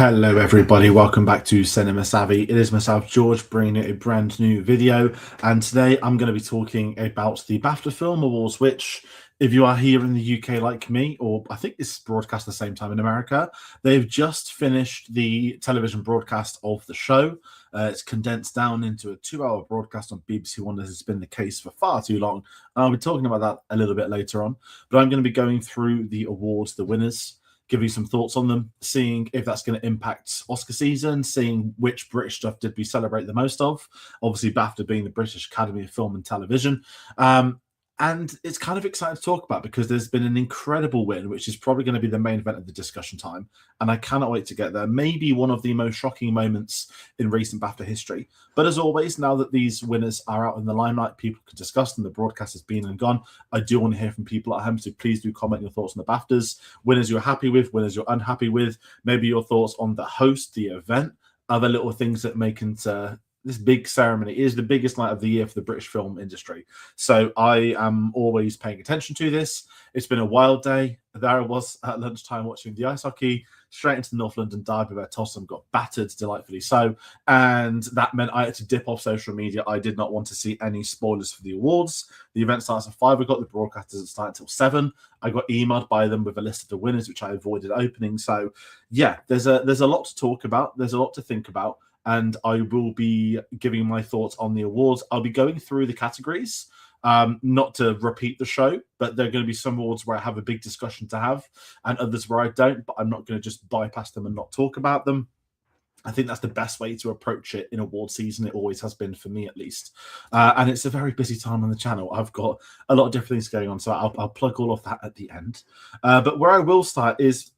Hello everybody, welcome back to Cinema Savvy. It is myself, George, bringing you a brand new video, and today I'm going to be talking about the BAFTA Film Awards, which, if you are here in the UK like me, or I think this is broadcast at the same time in America, they've just finished the television broadcast of the show. It's condensed down into a 2-hour broadcast on BBC One, as has been the case for far too long. I'll be talking about that a little bit later on, but I'm going to be going through the awards, the winners, give you some thoughts on them, seeing if that's going to impact Oscar season, seeing which British stuff did we celebrate the most of. Obviously, BAFTA being the British Academy of Film and Television. And it's kind of exciting to talk about because there's been an incredible win, which is probably going to be the main event of the discussion time. And I cannot wait to get there. Maybe one of the most shocking moments in recent BAFTA history. But as always, now that these winners are out in the limelight, people can discuss them. The broadcast has been and gone. I do want to hear from people at home, so please do comment your thoughts on the BAFTAs. Winners you're happy with, winners you're unhappy with. Maybe your thoughts on the host, the event, other little things that make it this big ceremony. It is the biggest night of the year for the British film industry. So I am always paying attention to this. It's been a wild day. There I was at lunchtime watching the ice hockey, straight into the North London derby where Tottenham got battered, delightfully so. And that meant I had to dip off social media. I did not want to see any spoilers for the awards. The event starts at 5 o'clock. The broadcast doesn't start until 7. I got emailed by them with a list of the winners, which I avoided opening. So yeah, there's a lot to talk about. There's a lot to think about. And I will be giving my thoughts on the awards. I'll be going through the categories, not to repeat the show, but there are going to be some awards where I have a big discussion to have and others where I don't, but I'm not going to just bypass them and not talk about them. I think that's the best way to approach it in award season. It always has been for me, at least. And it's a very busy time on the channel. I've got a lot of different things going on, so I'll plug all of that at the end. But where I will start is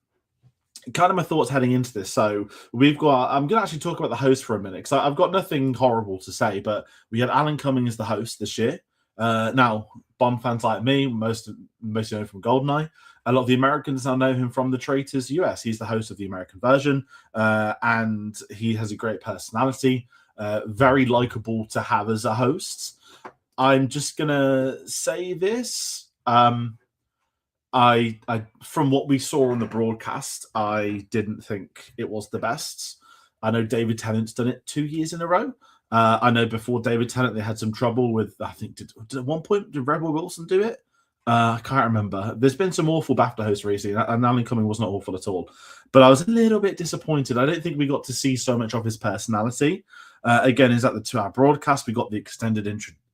kind of my thoughts heading into this. So I'm going to actually talk about the host for a minute, because I've got nothing horrible to say, but we had Alan Cumming as the host this year. Now, Bond fans like me, most know from GoldenEye. A lot of the Americans now know him from The Traitors US. He's the host of the American version, and he has a great personality, very likable to have as a host. I'm just going to say this. I from what we saw on the broadcast, I didn't think it was the best. I know David Tennant's done it 2 years in a row. I know before David Tennant, they had some trouble with, I think, did at one point, did Rebel Wilson do it? I can't remember. There's been some awful BAFTA hosts recently, and Alan Cumming was not awful at all. But I was a little bit disappointed. I don't think we got to see so much of his personality. Again, is that the 2-hour broadcast? We got the extended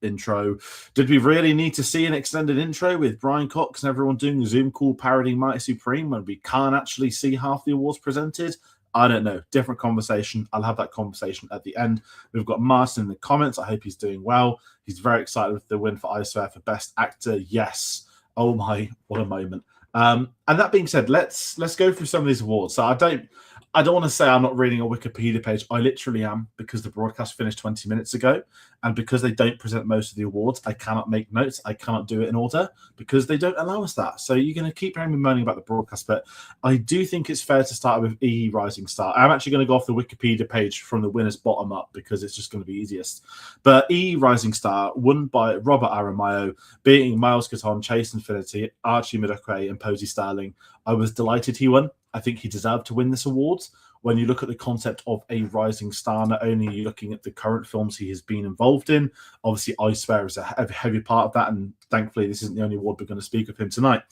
intro. Did we really need to see an extended intro with Brian Cox and everyone doing a Zoom call parodying Mighty Supreme when we can't actually see half the awards presented? I don't know. Different conversation. I'll have that conversation at the end. We've got Martin in the comments. I hope he's doing well. He's very excited with the win for I Swear for Best Actor. Yes. Oh my, what a moment. And that being said, let's go through some of these awards. So I don't want to say I'm not reading a Wikipedia page. I literally am, because the broadcast finished 20 minutes ago. And because they don't present most of the awards, I cannot make notes. I cannot do it in order because they don't allow us that. So you're going to keep hearing me moaning about the broadcast. But I do think it's fair to start with E! Rising Star. I'm actually going to go off the Wikipedia page from the winners bottom up because it's just going to be easiest. But E! Rising Star, won by Robert Aramayo, beating Miles Caton, Chase Infinity, Archie Midokwe, and Posey Sterling. I was delighted he won. I think he deserved to win this award. When you look at the concept of a rising star, not only are you looking at the current films he has been involved in, obviously I Swear is a heavy part of that, and thankfully this isn't the only award we're going to speak of him tonight.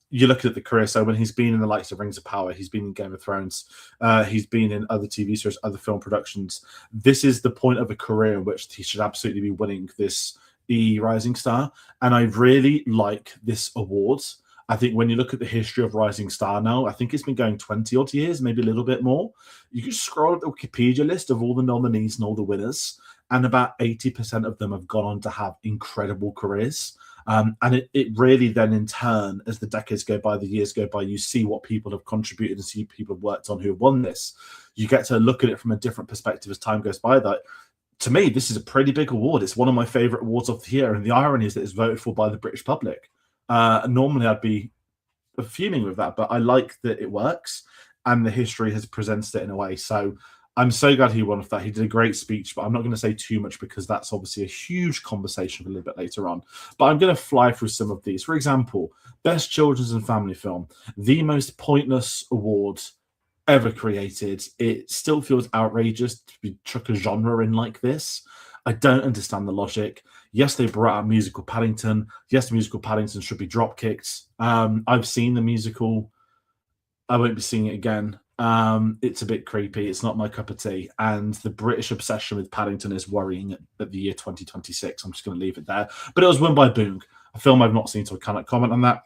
You look at the career, so when he's been in the likes of Rings of Power, he's been in Game of Thrones, he's been in other TV shows, other film productions. This is the point of a career in which he should absolutely be winning this E! Rising Star, and I really like this award. I think when you look at the history of Rising Star now, I think it's been going 20-odd years, maybe a little bit more. You can scroll up the Wikipedia list of all the nominees and all the winners, and about 80% of them have gone on to have incredible careers. And it really then, in turn, as the decades go by, the years go by, you see what people have contributed and see people have worked on who have won this. You get to look at it from a different perspective as time goes by. That, to me, this is a pretty big award. It's one of my favourite awards of the year, and the irony is that it's voted for by the British public. Normally I'd be fuming with that, but I like that it works and the history has presented it in a way. So I'm so glad he won for that. He did a great speech, but I'm not going to say too much because that's obviously a huge conversation for a little bit later on. But I'm going to fly through some of these. For example, Best Children's and Family Film, the most pointless award ever created. It still feels outrageous to be chuck a genre in like this. I don't understand the logic. Yes, they brought out musical Paddington. Yes, the musical Paddington should be drop kicked. I've seen the musical. I won't be seeing it again. It's a bit creepy. It's not my cup of tea. And the British obsession with Paddington is worrying at the year 2026. I'm just going to leave it there. But it was won by Boong, a film I've not seen, so I cannot comment on that.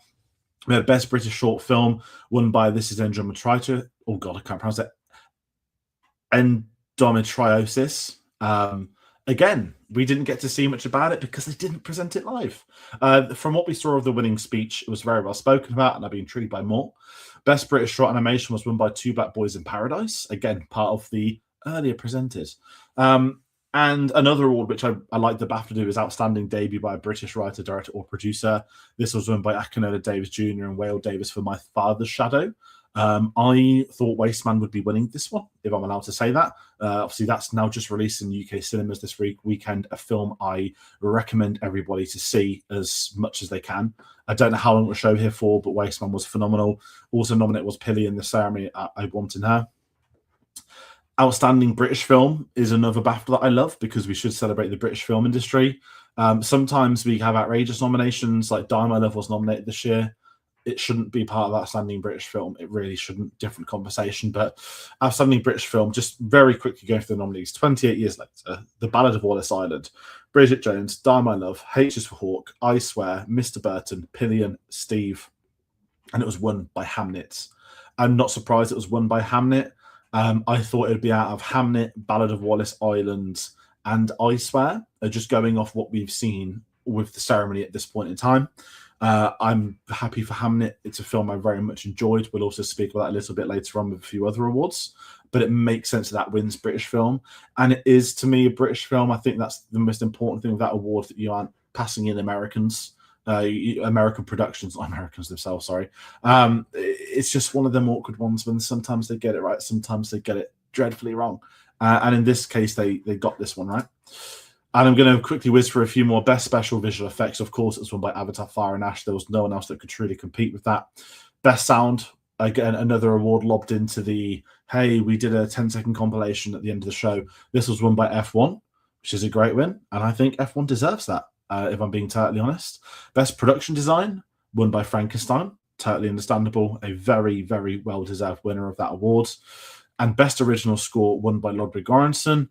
We had Best British Short Film, won by This Is Endometriosis. Oh, God, I can't pronounce it. Endometriosis. Again, we didn't get to see much about it because they didn't present it live. From what we saw of the winning speech, it was very well spoken about, and I'd be intrigued by more. Best British Short Animation was won by Two Black Boys in Paradise. Again, part of the earlier presented. And another award, which I like the BAFTA to do, is Outstanding Debut by a British Writer, Director, or Producer. This was won by Akinola Davis Jr. and Wale Davis for My Father's Shadow. I thought Wasteman would be winning this one, if I'm allowed to say that. Obviously, that's now just released in UK cinemas this weekend, a film I recommend everybody to see as much as they can. I don't know how long it will show here for, but Wasteman was phenomenal. Also nominated was Pilly in the ceremony I Want in Her. Outstanding British Film is another BAFTA that I love because we should celebrate the British film industry. Sometimes we have outrageous nominations, like Die My Love was nominated this year. It shouldn't be part of Outstanding British Film. It really shouldn't. Different conversation. But Outstanding British Film, just very quickly going through the nominees. 28 years later, The Ballad of Wallace Island, Bridget Jones, Die My Love, H is for Hawk, I Swear, Mr. Burton, Pillion, Steve. And it was won by Hamnet. I'm not surprised it was won by Hamnet. I thought it would be out of Hamnet, Ballad of Wallace Island, and I Swear, just going off what we've seen with the ceremony at this point in time. I'm happy for Hamnet. It's a film I very much enjoyed. We'll also speak about that a little bit later on with a few other awards. But it makes sense that wins British film. And it is, to me, a British film. I think that's the most important thing with that award, that you aren't passing in Americans. American productions, not Americans themselves, sorry. It's just one of them awkward ones when sometimes they get it right, sometimes they get it dreadfully wrong. And in this case, they got this one right. And I'm going to quickly whiz for a few more. Best Special Visual Effects, of course, it was won by Avatar Fire and Ash. There was no one else that could truly compete with that. Best Sound, again, another award lobbed into the, hey, we did a 10-second compilation at the end of the show. This was won by F1, which is a great win. And I think F1 deserves that, if I'm being totally honest. Best Production Design, won by Frankenstein. Totally understandable. A very, very well-deserved winner of that award. And Best Original Score, won by Ludwig Göransson,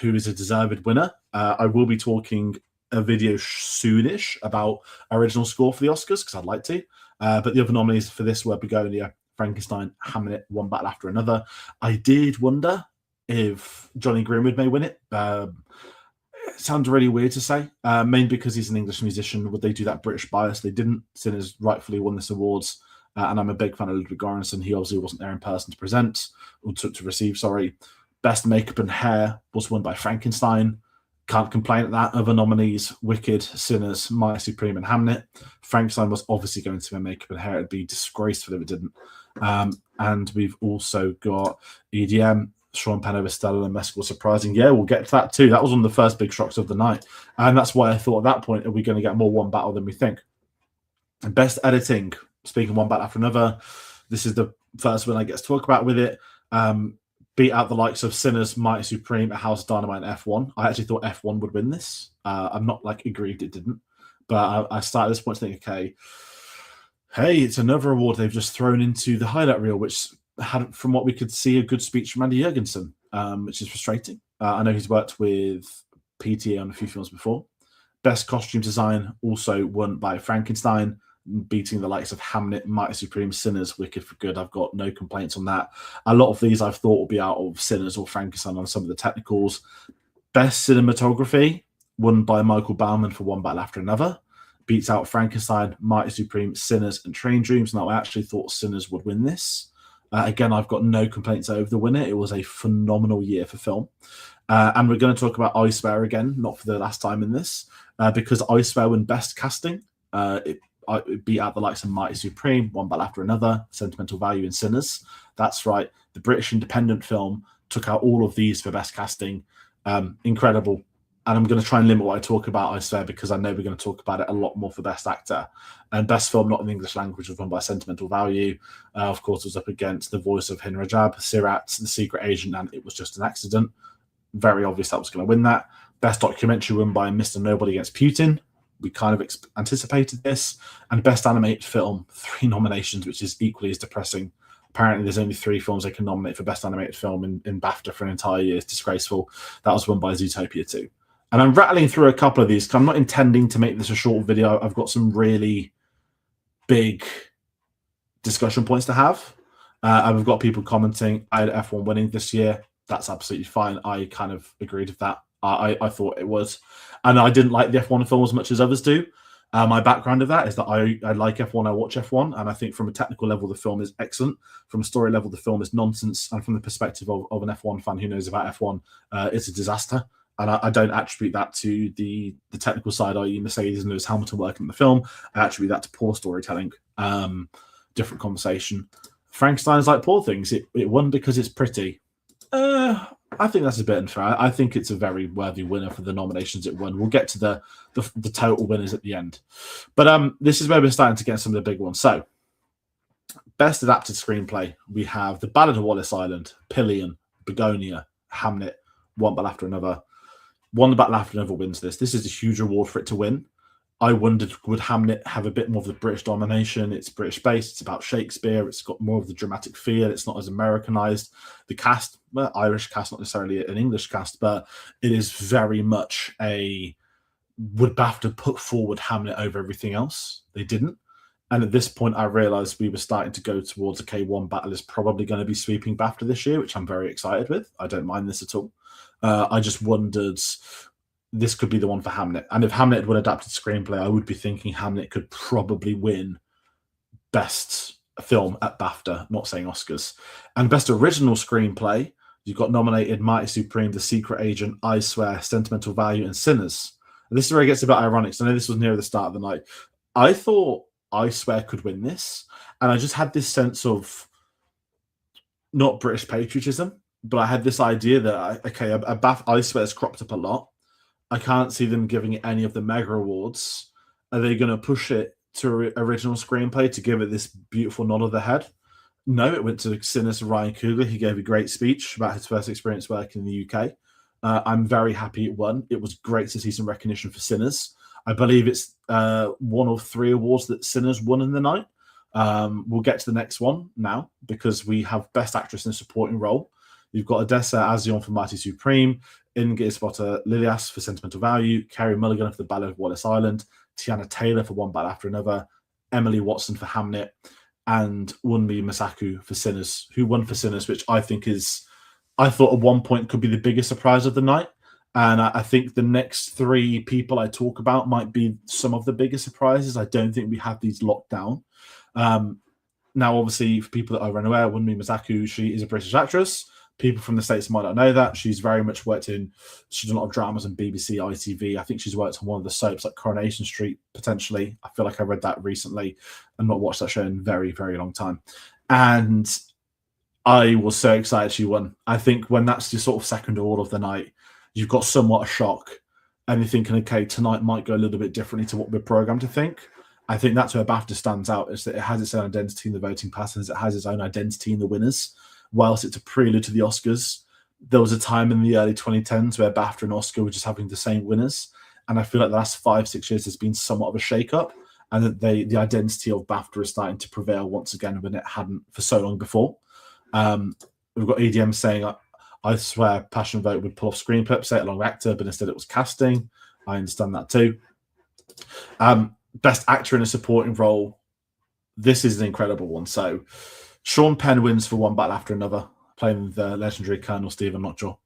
who is a deserved winner. I will be talking a video soonish about original score for the Oscars, because I'd like to. But the other nominees for this were Begonia, Frankenstein, Hamnet, one battle after another. I did wonder if Johnny Greenwood may win it. It sounds really weird to say, mainly because he's an English musician. Would they do that British bias? They didn't. Sinners rightfully won this awards. And I'm a big fan of Ludwig Göransson. He obviously wasn't there in person to present, or to receive, sorry. Best Makeup and Hair was won by Frankenstein. Can't complain at that. Other nominees, Wicked, Sinners, Mighty Supreme, and Hamnet. Frankenstein was obviously going to be Makeup and Hair. It'd be disgraceful if it didn't. And we've also got EDM, Sean Penn over Stella, and Mescal Surprising. Yeah, we'll get to that too. That was one of the first big shocks of the night. And that's why I thought at that point, are we going to get more one battle than we think? And Best Editing, speaking one battle after another. This is the first one I get to talk about with it. Beat out the likes of Sinners, Mighty Supreme, A House of Dynamite, and F1. I actually thought F1 would win this. I'm not aggrieved it didn't, but I started this point to think, okay, hey, it's another award they've just thrown into the highlight reel, which had, from what we could see, a good speech from Andy Jurgensen, which is frustrating. I know he's worked with PTA on a few films before. Best Costume Design, also won by Frankenstein, beating the likes of Hamnet, Mighty Supreme, Sinners, Wicked for Good. I've got no complaints on that. A lot of these I've thought will be out of Sinners or Frankenstein on some of the technicals. Best Cinematography, won by Michael Bauman for One Battle After Another. Beats out Frankenstein, Mighty Supreme, Sinners, and Train Dreams. Now, I actually thought Sinners would win this. Again, I've got no complaints over the winner. It was a phenomenal year for film. And we're going to talk about I Swear again, not for the last time in this, because I Swear won Best Casting. It beat out the likes of Mighty Supreme, One Battle After Another, Sentimental Value, and Sinners. That's right. The British independent film took out all of these for Best Casting. Incredible. and I'm going to try and limit what I talk about, I swear, because I know we're going to talk about it a lot more for Best Actor. And Best Film Not in the English Language was won by Sentimental Value. Of course, it was up against The Voice of Hin Rajab, Sirat, The Secret Agent, and It Was Just an Accident. Very obvious that was going to win that. Best Documentary won by Mr. Nobody Against Putin. We kind of anticipated this. And Best Animated Film, 3 nominations, which is equally as depressing. Apparently, there's only 3 films they can nominate for Best Animated Film in BAFTA for an entire year. It's disgraceful. That was won by Zootopia 2. And I'm rattling through a couple of these because I'm not intending to make this a short video. I've got some really big discussion points to have. And we've got people commenting, I had F1 winning this year. That's absolutely fine. I kind of agreed with that. I thought it was. And I didn't like the F1 film as much as others do. My background of that is that I like F1, I watch F1, and I think from a technical level, the film is excellent. From a story level, the film is nonsense. And from the perspective of an F1 fan who knows about F1, it's a disaster. And I don't attribute that to the technical side, i.e. Mercedes and Lewis Hamilton working in the film. I attribute that to poor storytelling. Different conversation. Frankenstein's like poor things. It won because it's pretty. I think that's a bit unfair. I think it's a very worthy winner for the nominations it won. We'll get to the total winners at the end. But this is where we're starting to get some of the big ones. So, Best Adapted Screenplay. We have The Ballad of Wallace Island, Pillion, Begonia, Hamnet, One Battle After Another. One Battle After Another wins this. This is a huge reward for it to win. I wondered, would Hamnet have a bit more of the British domination? It's British-based. It's about Shakespeare. It's got more of the dramatic feel. It's not as Americanized. The cast, well, Irish cast, not necessarily an English cast, but it is very much a... Would BAFTA put forward Hamnet over everything else? They didn't. And at this point, I realized we were starting to go towards, okay, One Battle is probably going to be sweeping BAFTA this year, which I'm very excited with. I don't mind this at all. I just wondered... This could be the one for Hamnet. And if Hamnet won adapted screenplay, I would be thinking Hamnet could probably win Best Film at BAFTA, not saying Oscars. And Best Original Screenplay, you've got nominated Marty Supreme, The Secret Agent, I Swear, Sentimental Value, and Sinners. And this is where it gets a bit ironic. So I know this was near the start of the night. I thought I Swear could win this. And I just had this sense of not British patriotism, but I had this idea that, okay, I Swear has cropped up a lot. I can't see them giving it any of the mega awards. Are they going to push it to original screenplay to give it this beautiful nod of the head? No, it went to Sinners Ryan Coogler. He gave a great speech about his first experience working in the UK. I'm very happy it won. It was great to see some recognition for Sinners. I believe it's one of 3 awards that Sinners won in the night. We'll get to the next one now because we have Best Actress in a Supporting Role. You've got Odessa Azion for Marty Supreme, Inge-Spotter Lilias for Sentimental Value, Carey Mulligan for The Ballad of Wallace Island, Tiana Taylor for One Battle After Another, Emily Watson for Hamnet, and Wunmi Masaku for Sinners, who won for Sinners, which I think is, I thought at one point could be the biggest surprise of the night. And I think the next 3 people I talk about might be some of the biggest surprises. I don't think we have these locked down. Now, obviously, for people that are unaware, Wunmi Masaku, she is a British actress. People from the States might not know that. She's very much she's done a lot of dramas on BBC, ITV. I think she's worked on one of the soaps like Coronation Street, potentially. I feel like I read that recently and not watched that show in a very, very long time. And I was so excited she won. I think when that's your sort of second award of the night, you've got somewhat a shock and you're thinking, okay, tonight might go a little bit differently to what we're programmed to think. I think that's where BAFTA stands out, is that it has its own identity in the voting patterns. It has its own identity in the winners. Whilst it's a prelude to the Oscars, there was a time in the early 2010s where BAFTA and Oscar were just having the same winners. And I feel like the last 5-6 years has been somewhat of a shake-up, and that the identity of BAFTA is starting to prevail once again when it hadn't for so long before. We've got EDM saying, I swear Passion Vote would pull off screenplay, say it along with actor, but instead it was casting. I understand that too. Best Actor in a Supporting Role. This is an incredible one. So Sean Penn wins for One Battle After Another, playing the legendary Colonel Stephen Lockjaw.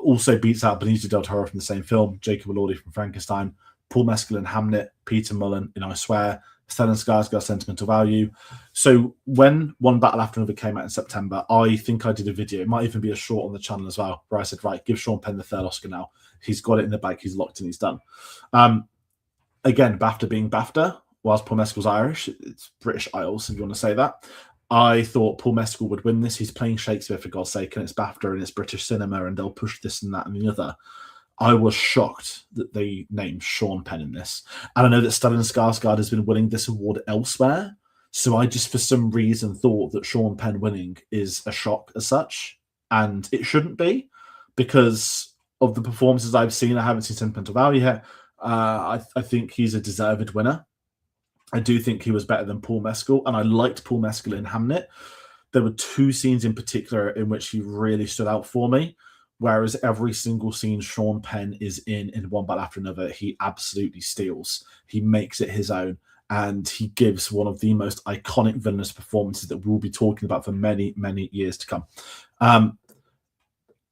Also beats out Benicio del Toro from the same film, Jacob Elordi from Frankenstein, Paul Mescal in Hamnet, Peter Mullen in I Swear, Stellan Skarsgård Sentimental Value. So when One Battle After Another came out in September, I think I did a video, it might even be a short on the channel as well, where I said, right, give Sean Penn the 3rd Oscar now. He's got it in the bag, he's locked and he's done. Again, BAFTA being BAFTA, whilst Paul Mescal's Irish, it's British Isles, if you want to say that. I thought Paul Mescal would win this. He's playing Shakespeare, for God's sake, and it's BAFTA and it's British cinema, and they'll push this and that and the other. I was shocked that they named Sean Penn in this. And I know that Stellan Skarsgård has been winning this award elsewhere. So I just, for some reason, thought that Sean Penn winning is a shock as such. And it shouldn't be, because of the performances I've seen. I haven't seen Sentimental Value yet. I think he's a deserved winner. I do think he was better than Paul Mescal, and I liked Paul Mescal in Hamnet. There were two scenes in particular in which he really stood out for me, whereas every single scene Sean Penn is in one battle after another, he absolutely steals. He makes it his own, and he gives one of the most iconic villainous performances that we'll be talking about for many, many years to come.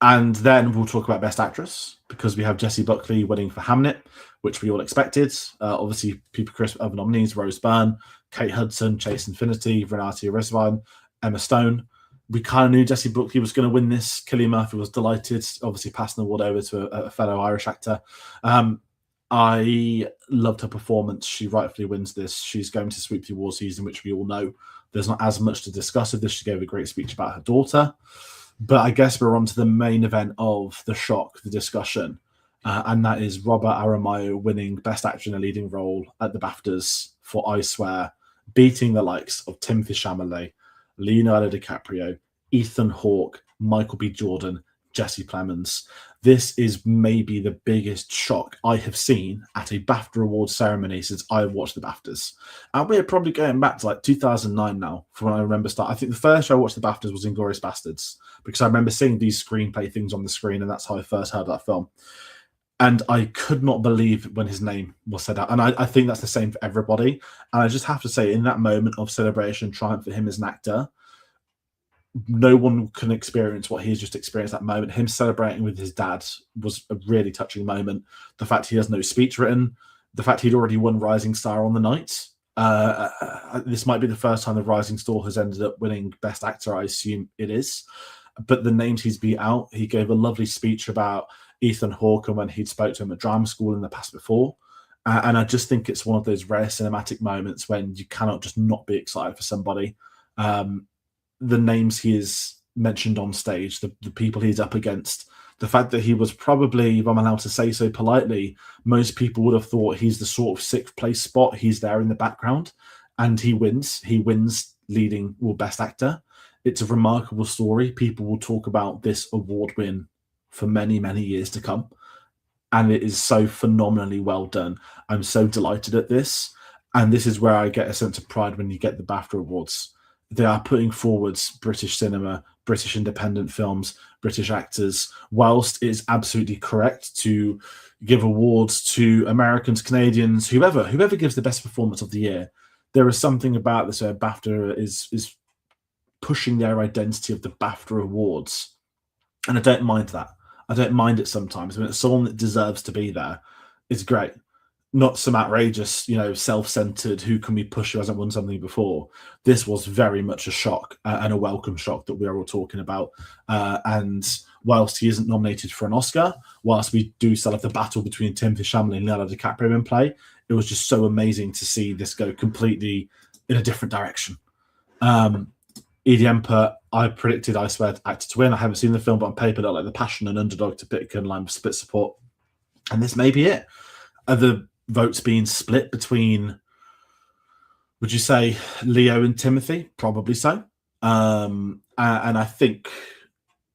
And then we'll talk about Best Actress, because we have Jessie Buckley winning for Hamnet, which we all expected. Obviously, people crisp other nominees: Rose Byrne, Kate Hudson, Chase Infinity, Renate Resvine, Emma Stone. We kind of knew Jessie Buckley was going to win this. Cillian Murphy was delighted, obviously passing the award over to a fellow Irish actor. I loved her performance. She rightfully wins this. She's going to sweep the award season, which we all know. There's not as much to discuss with this. She gave a great speech about her daughter. But I guess we're on to the main event of the shock, the discussion. And that is Robert Aramayo winning Best Actor in a Leading Role at the BAFTAs for I Swear, beating the likes of Timothée Chalamet, Leonardo DiCaprio, Ethan Hawke, Michael B. Jordan, Jesse Plemons. This is maybe the biggest shock I have seen at a BAFTA Awards ceremony since I watched the BAFTAs. And we're probably going back to like 2009 now, from when I remember starting. I think the first show I watched the BAFTAs was Inglourious Basterds, because I remember seeing these screenplay things on the screen, and that's how I first heard of that film. And I could not believe when his name was said out. And I think that's the same for everybody. And I just have to say, in that moment of celebration, triumph for him as an actor, no one can experience what he's just experienced that moment. Him celebrating with his dad was a really touching moment. The fact he has no speech written, the fact he'd already won Rising Star on the night. This might be the first time the Rising Star has ended up winning Best Actor. I assume it is. But the names he's beat out, he gave a lovely speech about Ethan Hawke and when he'd spoke to him at drama school in the past before. And I just think it's one of those rare cinematic moments when you cannot just not be excited for somebody. The names he is mentioned on stage, the people he's up against, the fact that he was probably, if I'm allowed to say so politely, most people would have thought he's the sort of sixth place spot. He's there in the background and he wins. He wins leading or Best Actor. It's a remarkable story. People will talk about this award win for many, many years to come. And it is so phenomenally well done. I'm so delighted at this. And this is where I get a sense of pride when you get the BAFTA Awards. They are putting forwards British cinema, British independent films, British actors, whilst it is absolutely correct to give awards to Americans, Canadians, whoever gives the best performance of the year. There is something about this where BAFTA is pushing their identity of the BAFTA Awards. And I don't mind that. I don't mind it sometimes. When it's someone that deserves to be there, it's great. Not some outrageous, self-centered, who can we push who hasn't won something before. This was very much a shock and a welcome shock that we are all talking about. And whilst he isn't nominated for an Oscar, whilst we do still have the battle between Timothée Chalamet and Leonardo DiCaprio in play, it was just so amazing to see this go completely in a different direction. Ediempa, I predicted I Swear actor to win. I haven't seen the film, but on paper, like the passion and underdog to pick and line split support. And this may be it. Are the votes being split between, would you say, Leo and Timothy? Probably so. And I think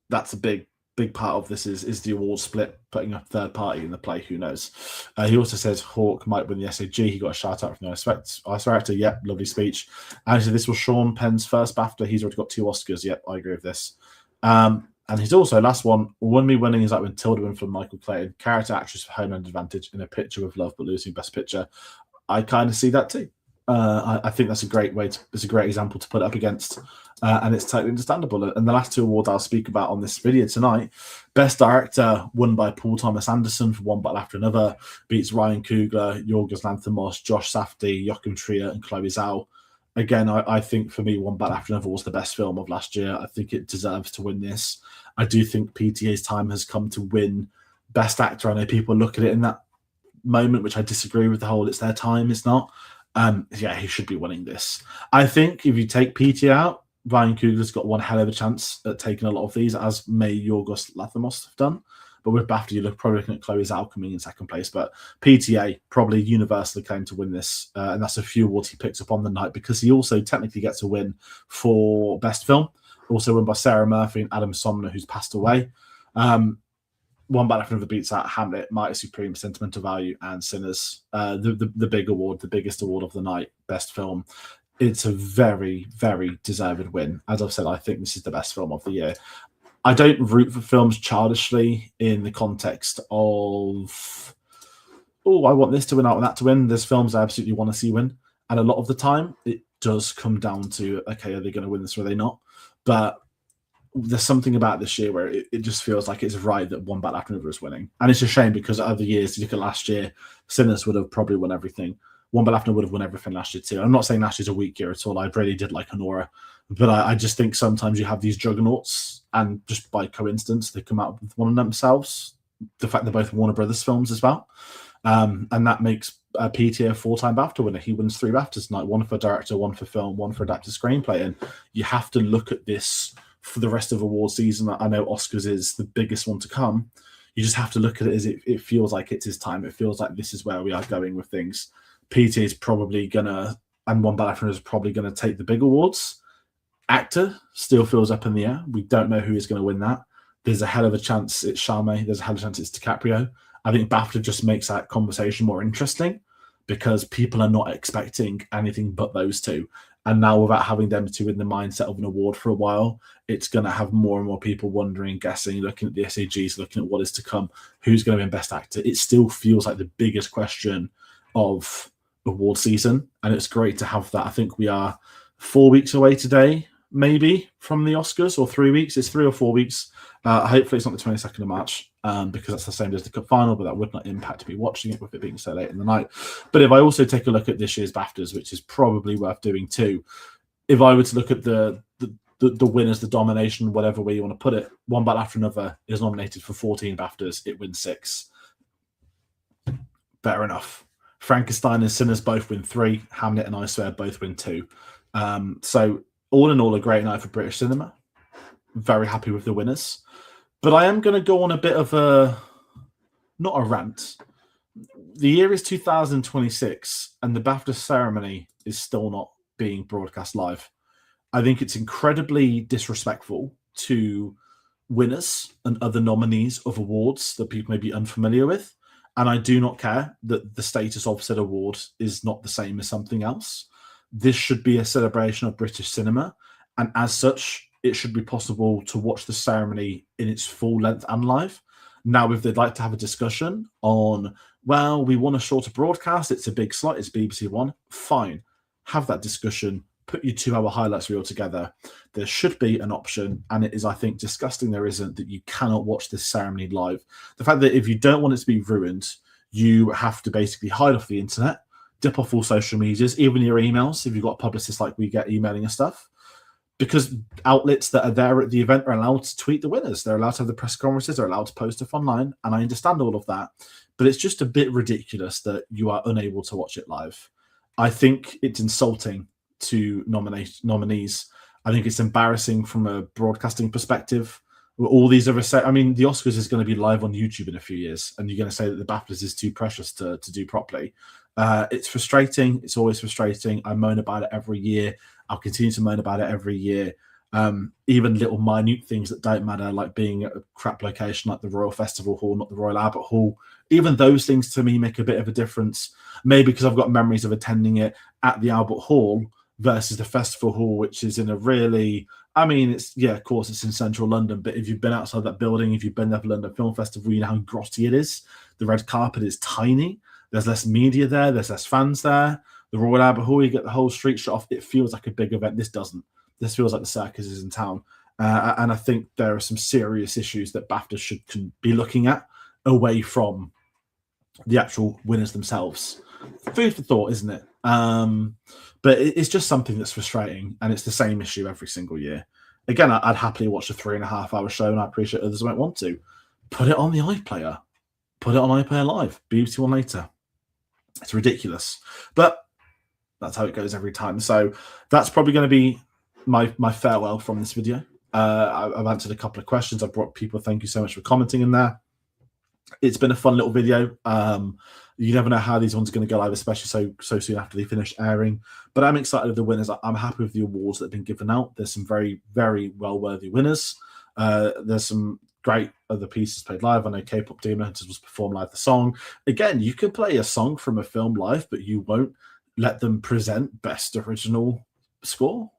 that's a big part of this is the award split, putting a third party in the play. Who knows? He also says Hawke might win the SAG. He got a shout out from the I Swear actor. Yep, lovely speech. Actually, this was Sean Penn's first BAFTA. He's already got 2 Oscars. Yep, I agree with this. And he's also, last one, Won Me winning is like when Tilda won from Michael Clayton, character actress for Homeland Advantage in A Picture with Love, but losing Best Picture. I kind of see that too. I think that's a great it's a great example to put up against, and it's totally understandable. And the last 2 awards I'll speak about on this video tonight: Best Director won by Paul Thomas Anderson for One Battle After Another, beats Ryan Coogler, Yorgos Lanthimos, Josh Safdie, Joachim Trier, and Chloe Zhao. Again, I think for me, One Battle After Another was the best film of last year. I think it deserves to win this. I do think PTA's time has come to win Best Actor. I know people look at it in that moment, which I disagree with the whole it's their time. It's not. Yeah, he should be winning this. I think if you take PTA out, Ryan Coogler's got one hell of a chance at taking a lot of these, as may Yorgos Lanthimos have done. But with BAFTA, you're probably looking at Chloe's Alchemy in second place. But PTA probably universally claimed to win this, and that's a few awards he picks up on the night, because he also technically gets a win for Best Film, also won by Sarah Murphy and Adam Somner, who's passed away. One Bad After Another beats out Hamnet, Mighty Supreme, Sentimental Value, and Sinners. The big award, the biggest award of the night, Best Film. It's a very, very deserved win. As I've said, I think this is the best film of the year. I don't root for films childishly in the context of, oh, I want this to win, I want that to win. There's films I absolutely want to see win. And a lot of the time, it does come down to, okay, are they going to win this or are they not? But there's something about this year where it just feels like it's right that One Bad After Another is winning. And it's a shame, because other years, you look at last year, Sinners would have probably won everything. One Bad After Another would have won everything last year too. I'm not saying last year's a weak year at all. I really did like Honora. But I just think sometimes you have these juggernauts, and just by coincidence, they come out with one of themselves. The fact they're both Warner Brothers films as well. And that makes PTA a 4-time BAFTA winner. He wins 3 BAFTAs tonight, 1 for director, 1 for film, 1 for adapted screenplay. And you have to look at this for the rest of award season. I know Oscars is the biggest one to come. You just have to look at it as it feels like it's his time. It feels like this is where we are going with things. PTA is probably gonna, and One Bad After Another is probably gonna take the big awards. Actor still feels up in the air. We don't know who is going to win that. There's a hell of a chance it's Chalamet. There's a hell of a chance it's DiCaprio. I think BAFTA just makes that conversation more interesting, because people are not expecting anything but those two. And now, without having them two in the mindset of an award for a while, it's going to have more and more people wondering, guessing, looking at the SAGs, looking at what is to come, who's going to win Best Actor. It still feels like the biggest question of award season, and it's great to have that. I think we are 4 weeks away today, maybe, from the Oscars, or 3 weeks. It's 3 or 4 weeks. Hopefully it's not the 22nd of March, because that's the same as the Cup final, but that would not impact me watching it with it being so late in the night. But if I also take a look at this year's BAFTAs, which is probably worth doing too, if I were to look at the winners, the domination, whatever way you want to put it, One Bad After Another is nominated for 14 BAFTAs. It wins 6. Fair enough. Frankenstein and Sinners both win 3. Hamnet and I Swear both win 2. So all in all, a great night for British cinema. Very happy with the winners. But I am going to go on a bit of not a rant. The year is 2026, and the BAFTA ceremony is still not being broadcast live. I think it's incredibly disrespectful to winners and other nominees of awards that people may be unfamiliar with. And I do not care that the status of said award is not the same as something else. This should be a celebration of British cinema, and as such, it should be possible to watch the ceremony in its full length and live. Now, if they'd like to have a discussion on, well, we want a shorter broadcast, it's a big slot, it's BBC One, fine. Have that discussion, put your 2-hour highlights reel together. There should be an option, and it is, I think, disgusting there isn't, that you cannot watch this ceremony live. The fact that if you don't want it to be ruined, you have to basically hide off the internet, dip off all social medias, even your emails, if you've got publicists like we get emailing us stuff. Because outlets that are there at the event are allowed to tweet the winners. They're allowed to have the press conferences. They're allowed to post stuff online. And I understand all of that. But it's just a bit ridiculous that you are unable to watch it live. I think it's insulting to nominees. I think it's embarrassing from a broadcasting perspective. All these other I mean, the Oscars is going to be live on YouTube in a few years. And you're going to say that the BAFTAs is too precious to do properly. It's frustrating. It's always frustrating. I moan about it every year. I'll continue to moan about it every year. Even little minute things that don't matter, like being at a crap location like the Royal Festival Hall, not the Royal Albert Hall. Even those things to me make a bit of a difference. Maybe because I've got memories of attending it at the Albert Hall versus the Festival Hall, which is in a really, I mean, it's, yeah, of course, it's in central London, but if you've been outside that building, if you've been there for London Film Festival, you know how grotty it is. The red carpet is tiny. There's less media there. There's less fans there. The Royal Albert Hall, you get the whole street shut off. It feels like a big event. This doesn't. This feels like the circus is in town. And I think there are some serious issues that BAFTA can be looking at away from the actual winners themselves. Food for thought, isn't it? But it's just something that's frustrating, and it's the same issue every single year. Again, I'd happily watch a 3.5-hour show, and I appreciate others won't want to. Put it on the iPlayer. Put it on iPlayer Live. BBC One later. It's ridiculous. But that's how it goes every time. So that's probably going to be my farewell from this video. I've answered a couple of questions. I've brought people. Thank you so much for commenting in there. It's been a fun little video. You never know how these ones are going to go live, especially so soon after they finish airing. But I'm excited with the winners. I'm happy with the awards that have been given out. There's some very, very well-worthy winners. There's some great other pieces played live. I know K-Pop Demon Hunters was performed live the song. Again, you could play a song from a film live, but you won't let them present best original score.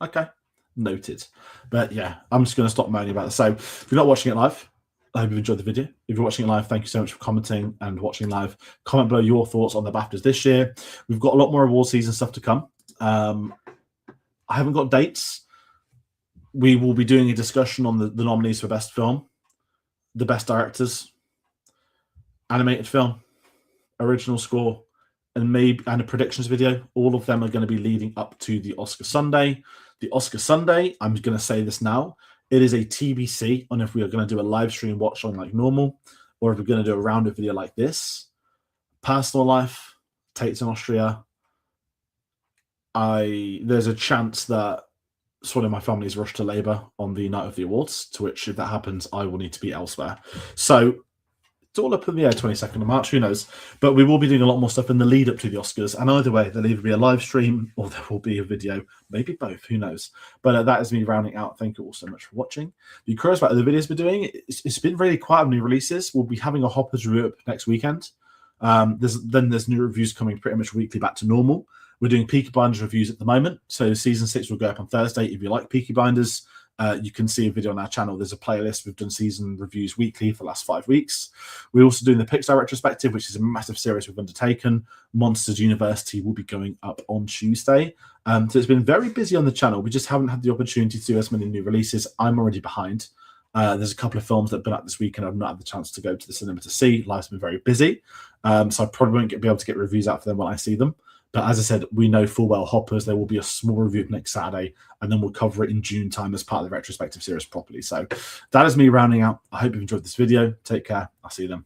Okay, noted. But yeah, I'm just going to stop moaning about it. So if you're not watching it live, I hope you've enjoyed the video. If you're watching it live, thank you so much for commenting and watching live. Comment below your thoughts on the BAFTAs this year. We've got a lot more award season stuff to come. I haven't got dates. We will be doing a discussion on the nominees for Best Film, the Best Directors, Animated Film, Original Score, and a predictions video. All of them are going to be leading up to the Oscar Sunday. The Oscar Sunday, I'm going to say this now, it is a TBC on if we are going to do a live stream watch on like normal, or if we're going to do a rounded video like this. Personal life, Tate's in Austria. There's a chance that someone in my family is rushed to labour on the night of the awards, to which, if that happens, I will need to be elsewhere. So it's all up in the air, 22nd of March, who knows? But we will be doing a lot more stuff in the lead up to the Oscars. And either way, there'll either be a live stream or there will be a video, maybe both, who knows? But that is me rounding out. Thank you all so much for watching. If you're curious about the videos we're doing, it's been really quiet on new releases. We'll be having a Hoppers review up next weekend. There's new reviews coming pretty much weekly back to normal. We're doing Peaky Blinders reviews at the moment. So season 6 will go up on Thursday. If you like Peaky Blinders, you can see a video on our channel. There's a playlist. We've done season reviews weekly for the last 5 weeks. We're also doing the Pixar retrospective, which is a massive series we've undertaken. Monsters University will be going up on Tuesday. So it's been very busy on the channel. We just haven't had the opportunity to do as many new releases. I'm already behind. There's a couple of films that have been out this week and I've not had the chance to go to the cinema to see. Life's been very busy. So I probably won't be able to get reviews out for them when I see them. But as I said, we know full well Hoppers, there will be a small review next Saturday, and then we'll cover it in June time as part of the retrospective series properly. So that is me rounding out. I hope you've enjoyed this video. Take care. I'll see you then.